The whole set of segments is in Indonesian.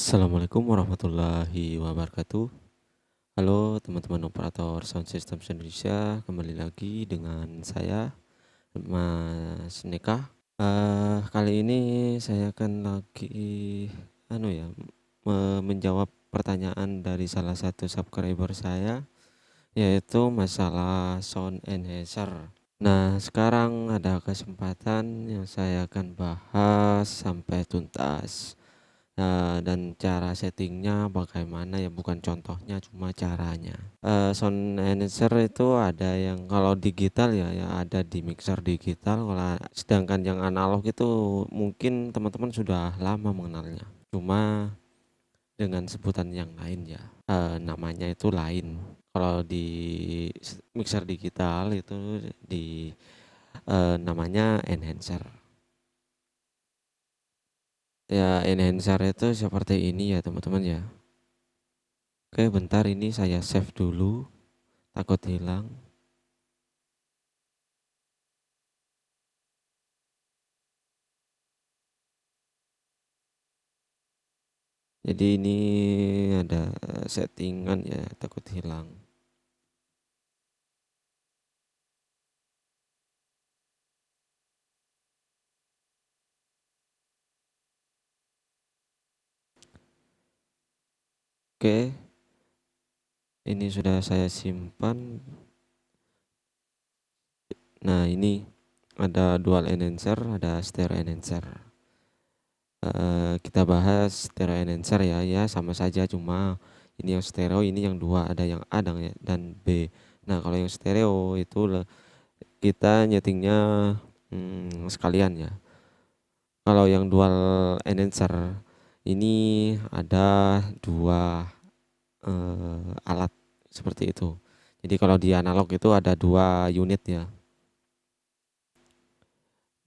Assalamualaikum warahmatullahi wabarakatuh. Halo teman-teman operator sound system Indonesia, kembali lagi dengan saya Mas Neka. Kali ini saya akan lagi menjawab pertanyaan dari salah satu subscriber saya, yaitu masalah sound enhancer. Nah, sekarang ada kesempatan yang saya akan bahas sampai tuntas. Dan cara settingnya bagaimana ya, bukan contohnya cuma caranya. Sound enhancer itu ada yang kalau digital ya ada di mixer digital, sedangkan yang analog itu mungkin teman-teman sudah lama mengenalnya. Cuma dengan sebutan yang lain ya, namanya itu lain. Kalau di mixer digital itu namanya enhancer. Ya, enhancer itu seperti ini ya teman-teman ya. Oke, bentar ini saya save dulu, takut hilang. Jadi ini ada settingan ya, takut hilang. Oke, ini sudah saya simpan. Nah, ini ada dual enhancer, ada stereo enhancer. Kita bahas stereo enhancer ya sama saja, cuma ini yang stereo, ini yang dua, ada yang A dan B. Nah, kalau yang stereo itu kita nyetingnya sekalian ya. Kalau yang dual enhancer ini ada dua alat seperti itu. Jadi kalau di analog itu ada dua unit ya.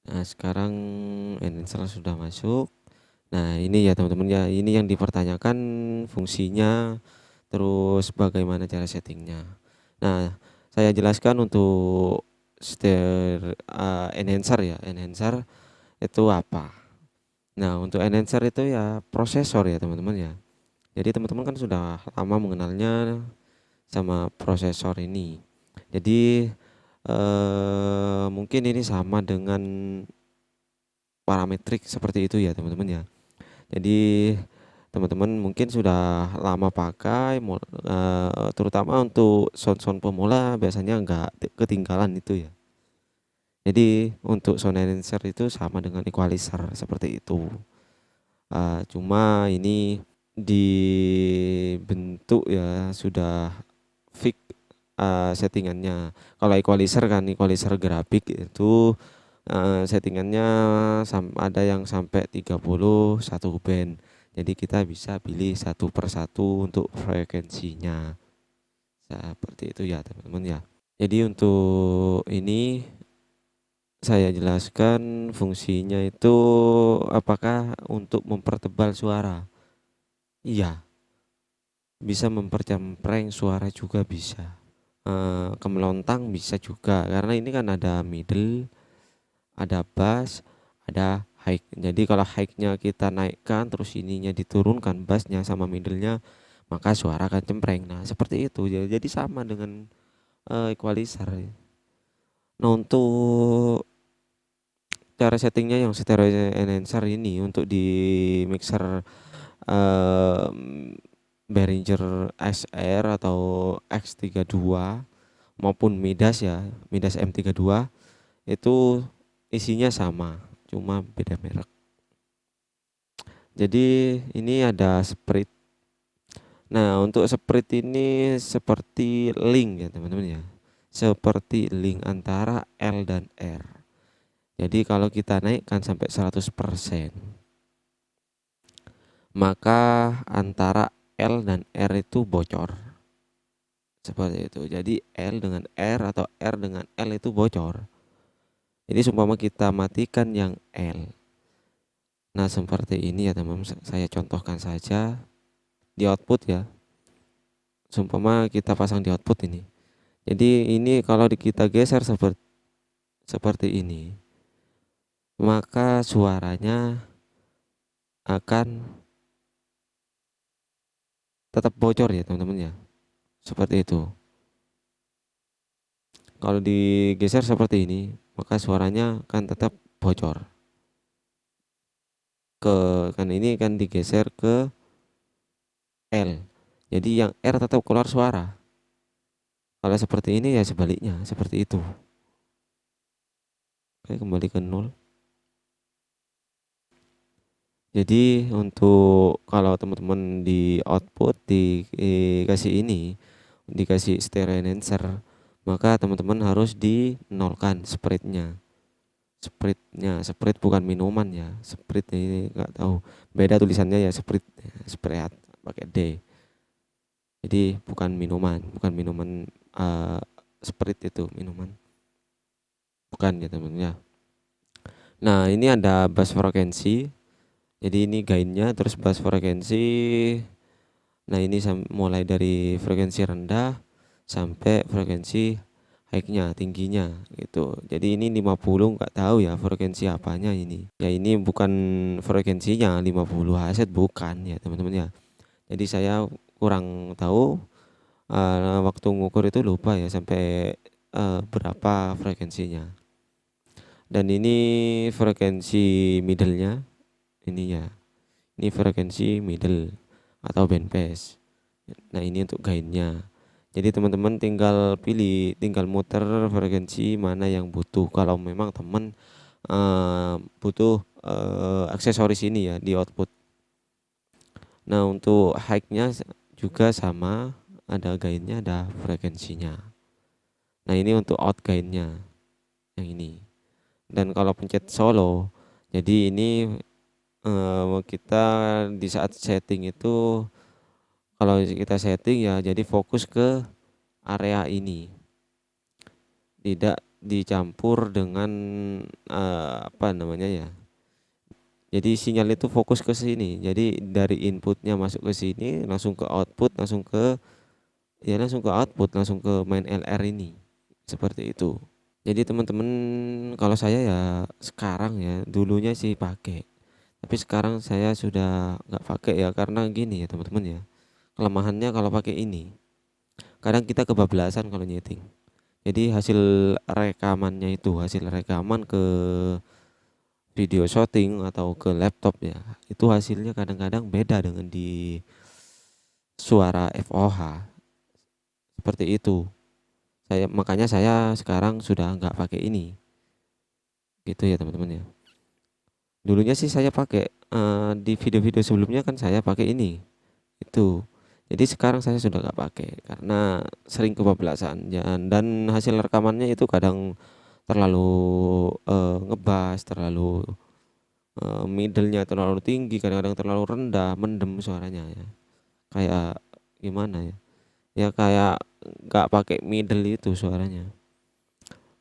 Nah, sekarang enhancer sudah masuk. Nah, ini ya teman-teman ya, ini yang dipertanyakan fungsinya, terus bagaimana cara settingnya. Nah, saya jelaskan untuk enhancer ya. Enhancer itu apa? Nah, untuk enhancer itu ya prosesor ya teman-teman ya. Jadi teman-teman kan sudah lama mengenalnya sama prosesor ini. Jadi mungkin ini sama dengan parametrik seperti itu ya teman-teman ya. Jadi teman-teman mungkin sudah lama pakai, terutama untuk sound-sound pemula biasanya nggak ketinggalan itu ya. Jadi untuk sound enhancer itu sama dengan equalizer seperti itu. Cuma ini dibentuk ya sudah fix settingannya. Kalau equalizer grafik itu settingannya ada yang sampai 31 band. Jadi kita bisa pilih satu persatu untuk frekuensinya. Seperti itu ya teman-teman ya. Jadi untuk ini saya jelaskan fungsinya itu apakah untuk mempertebal suara. Iya, bisa mempercempreng suara juga bisa. Kemelontang bisa juga karena ini kan ada middle, ada bass, ada high. Jadi kalau high-nya kita naikkan terus ininya diturunkan, bassnya sama middle-nya, maka suara akan cempreng. Nah, seperti itu. Jadi sama dengan equalizer. Nah, untuk cara settingnya yang stereo enhancer ini untuk di mixer Behringer SR atau X32 maupun Midas ya, Midas M32 itu isinya sama, cuma beda merek. Jadi ini ada sprit. Nah, untuk sprit ini seperti link ya teman-teman ya. Seperti link antara L dan R. Jadi kalau kita naikkan sampai 100%, maka antara L dan R itu bocor. Seperti itu. Jadi L dengan R atau R dengan L itu bocor. Jadi seumpama kita matikan yang L. Nah, seperti ini ya teman-teman, saya contohkan saja di output ya. Seumpama kita pasang di output ini. Jadi ini kalau kita geser seperti ini, maka suaranya akan tetap bocor ya teman-teman ya. Seperti itu. Kalau digeser seperti ini, maka suaranya kan tetap bocor. Kan ini kan digeser ke L. Jadi yang R tetap keluar suara. Kalau seperti ini ya sebaliknya, seperti itu. Oke, kembali ke 0. Jadi untuk kalau teman-teman di output dikasih ini, dikasih stereo enhancer, maka teman-teman harus dinolkan spreadnya. Spread bukan minuman ya. Spread ini nggak tahu. Beda tulisannya ya, spread pakai D. Jadi bukan minuman uh, spread itu minuman. Bukan ya teman-teman ya. Nah, ini ada bass frekuensi. Jadi ini gainnya, terus bass frekuensi. Nah, ini mulai dari frekuensi rendah sampai frekuensi high-nya, tingginya gitu. Jadi ini 50 nggak tahu ya frekuensi apanya ini. Ya ini bukan frekuensinya 50 Hz bukan ya teman-teman ya. Jadi saya kurang tahu waktu ngukur itu lupa ya sampai berapa frekuensinya. Dan ini frekuensi middle-nya ini ya. Ini frekuensi middle atau bandpass. Nah, ini untuk gainnya. Jadi teman-teman tinggal muter frekuensi mana yang butuh. Kalau memang teman butuh aksesoris ini ya di output. Nah, untuk high-nya juga sama, ada gainnya, ada frekuensinya. Nah, ini untuk out gainnya yang ini. Dan kalau pencet solo, jadi ini kita di saat setting itu, kalau kita setting ya jadi fokus ke area ini, tidak dicampur dengan apa namanya ya. Jadi sinyal itu fokus ke sini. Jadi dari inputnya masuk ke sini, langsung ke output, langsung ke output, langsung ke main LR ini. Seperti itu. Jadi teman-teman, kalau saya ya sekarang ya, dulunya sih pakai. Tapi sekarang saya sudah nggak pakai ya, karena gini ya teman-teman ya. Kelemahannya kalau pakai ini, kadang kita kebablasan kalau nyeting. Jadi hasil rekaman ke video shooting atau ke laptop ya, itu hasilnya kadang-kadang beda dengan di suara FOH. Seperti itu. Makanya saya sekarang sudah nggak pakai ini. Gitu ya teman-teman ya. Dulunya sih saya pakai di video-video sebelumnya kan saya pakai ini. Itu. Jadi sekarang saya sudah nggak pakai karena sering kebablasan dan hasil rekamannya itu kadang terlalu ngebas, terlalu middle-nya terlalu tinggi, kadang-kadang terlalu rendah, mendem suaranya ya. Kayak gimana ya? Ya kayak nggak pakai middle itu suaranya.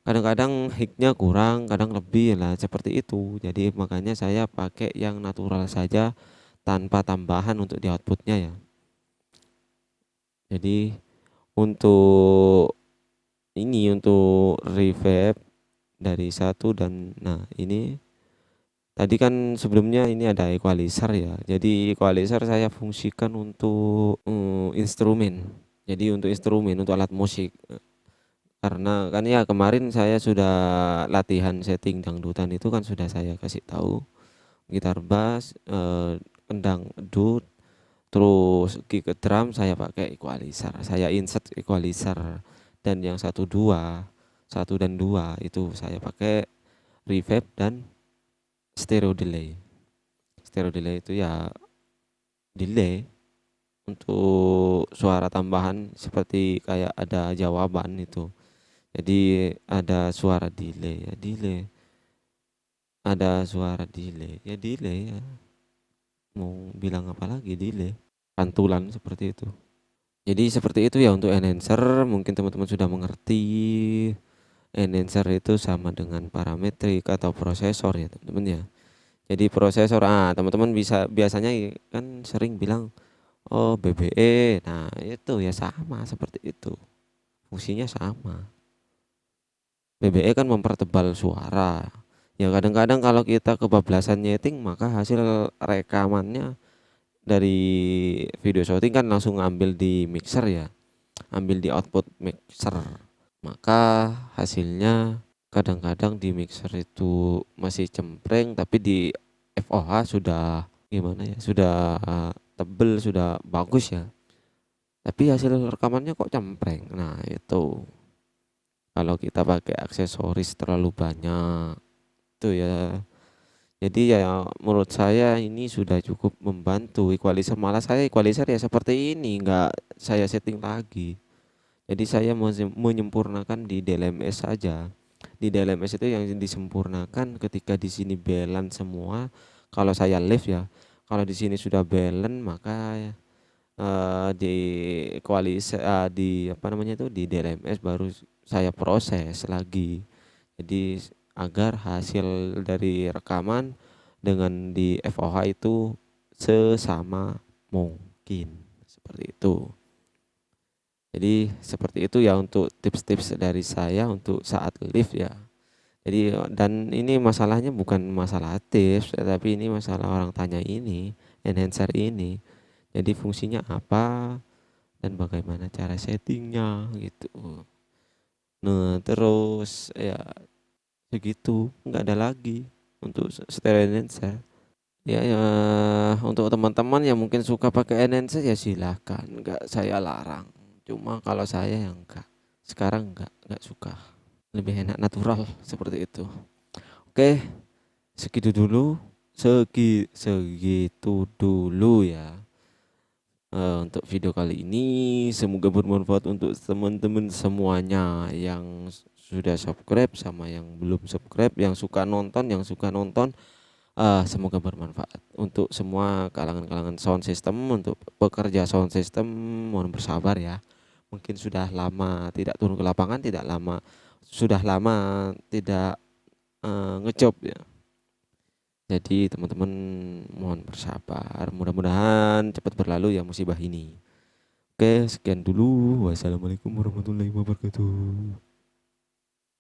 Kadang-kadang high-nya kurang, kadang lebih lah seperti itu. Jadi makanya saya pakai yang natural saja tanpa tambahan untuk di outputnya ya. Jadi untuk untuk reverb dari satu, dan nah ini tadi kan sebelumnya ini ada equalizer ya. Jadi equalizer saya fungsikan untuk instrumen. Jadi untuk instrumen, untuk alat musik. Karena kan ya kemarin saya sudah latihan setting dangdutan itu kan sudah saya kasih tahu. Gitar bass, kendang dut, terus kick drum saya pakai equalizer. Saya insert equalizer, dan yang satu dan dua itu saya pakai reverb dan stereo delay. Stereo delay itu ya delay untuk suara tambahan seperti kayak ada jawaban itu. Jadi ada suara delay ya, ada suara delay ya, mau bilang apa lagi, delay pantulan seperti itu. Jadi seperti itu ya untuk enhancer. Mungkin teman-teman sudah mengerti enhancer itu sama dengan parametrik atau prosesor ya teman-teman ya. Jadi prosesor, teman-teman biasanya kan sering bilang oh BBE, nah itu ya sama seperti itu, fungsinya sama. BBE kan mempertebal suara. Ya kadang-kadang kalau kita kebablasan nyeting, maka hasil rekamannya dari video shooting kan langsung ambil di mixer ya, ambil di output mixer. Maka hasilnya kadang-kadang di mixer itu masih cempreng, tapi di FOH sudah gimana ya, sudah tebel, sudah bagus ya. Tapi hasil rekamannya kok cempreng. Nah, itu kalau kita pakai aksesoris terlalu banyak itu ya. Jadi ya menurut saya ini sudah cukup membantu equalizer, malah saya equalizer ya seperti ini, enggak saya setting lagi. Jadi saya menyempurnakan di DLMS saja. Di DLMS itu yang disempurnakan ketika di sini balance semua. Kalau saya live ya, kalau di sini sudah balance maka di equalizer di apa namanya itu di DLMS baru saya proses lagi. Jadi agar hasil dari rekaman dengan di FOH itu sesama mungkin seperti itu. Jadi seperti itu ya untuk tips-tips dari saya untuk saat live ya. Jadi dan ini masalahnya bukan masalah tips, tapi ini masalah orang tanya ini, enhancer ini. Jadi fungsinya apa dan bagaimana cara settingnya gitu. Nah terus ya segitu, nggak ada lagi untuk stereo enhancer. Ya, ya untuk teman-teman yang mungkin suka pakai enhancer ya silahkan, nggak saya larang. Cuma kalau saya yang enggak, sekarang nggak suka. Lebih enak natural seperti itu. Oke, segitu dulu. Segitu dulu ya. Untuk video kali ini semoga bermanfaat untuk teman-teman semuanya yang sudah subscribe sama yang belum subscribe, yang suka nonton, semoga bermanfaat untuk semua kalangan-kalangan sound system. Untuk pekerja sound system mohon bersabar ya, mungkin sudah lama tidak turun ke lapangan, sudah lama tidak ngejob ya. Jadi teman-teman mohon bersabar, mudah-mudahan cepat berlalu ya musibah ini. Oke, sekian dulu. Wassalamualaikum warahmatullahi wabarakatuh.